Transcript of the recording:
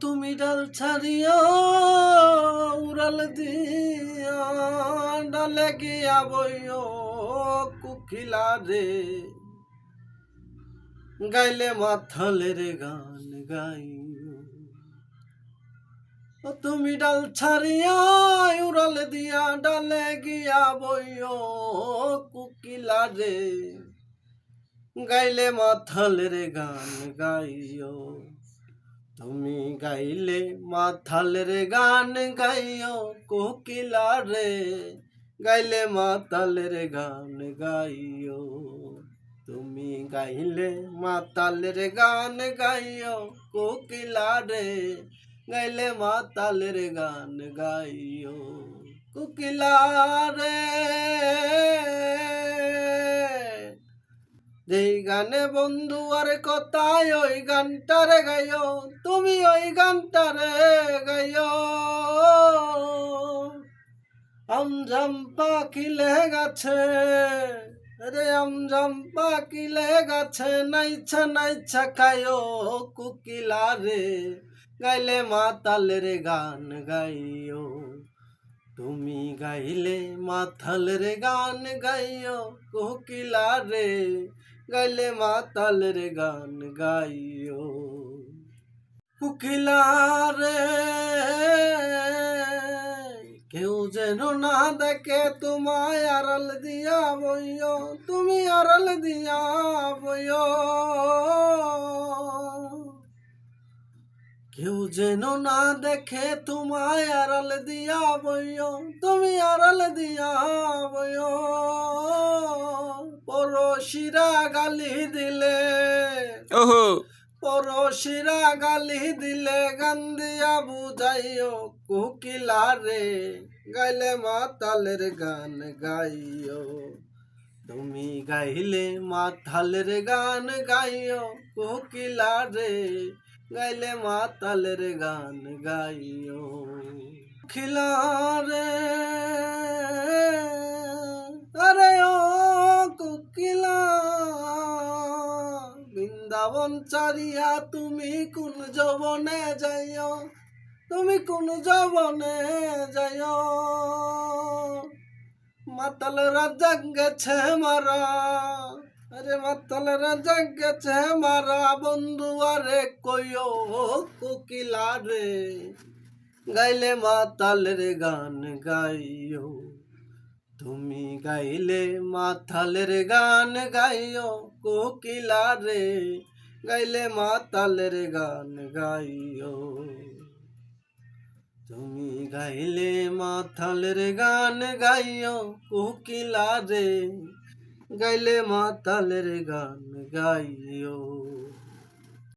তুমি ডাল ছাড়িয়া উড়াল দিয়া ডালে গিয়া বইও কুকিলা রে গাইলে মাথালের গান গাইও। তুমি ডাল ছাড়িয়া উড়াল দিয়া ডালে গিয়া বইও কুকিলা রে গাইলে মাথালের গান গাইও। তুমি গাইলে মাথালের গান গাইও কোকিলা রে গাইলে মাতালের গান গাইও। তুমি গাইলে মাতালের গান গাইও কোকিলা রে গাইলে মাতালের গান গাইও। কোকিলা রে যেই গানে বন্ধু আর কথায় ওই গানটারে গাইও, তুমি ওই গানটারে গাইও। আমঝাম পাখিলে গাছে রে আমঝাম পাখিলে গাছে নাইছা নাইছা খাইও কুকিলা রে গাইলে মাতালের গান গাইও। তুমি গাইলে মাতালের গান গাইও কোকিলা রে গাইলে মাতালের গান গাইও। কোকিলা রে কেউ যেন না দেখে তোমায় আড়াল দিয়া বইও, তুমি আড়াল দিয়া বইও। কেউ যেন না দেখে তোমায় আড়াল দিয়া বইও, তুমি আড়াল দিয়া বইও। পড়শিরা গালি দিলে পড়শিরা গালি দিলে গান দিয়া বুঝাইও কোকিলা রে গাইলে মাতালের গান গাইও। তুমি গাইলে মাতালের গান গাইও কোকিলা রে গাইলে মাতালের গান গাইও। কোকিলা রে আরে ও কোকিলা বৃন্দাবন চারিয়া তুমি কোন যবনে যাইও, তুমি কোন যবনে যাইও। মাতাল রাজা গেছে মারা আরে মাতাল রাজা গেছে মারা বন্ধু আরে কইও কোকিলা রে গাইলে মাতালের গান গাইও। তুমি গাইলে মাতালের গান গাইও কোকিলা রে গাইলে মাতালের গান গাইও। তুমি গাইলে মাতালের গান গাইও কোকিলা রে গাইলে মাতালের গান গাইও।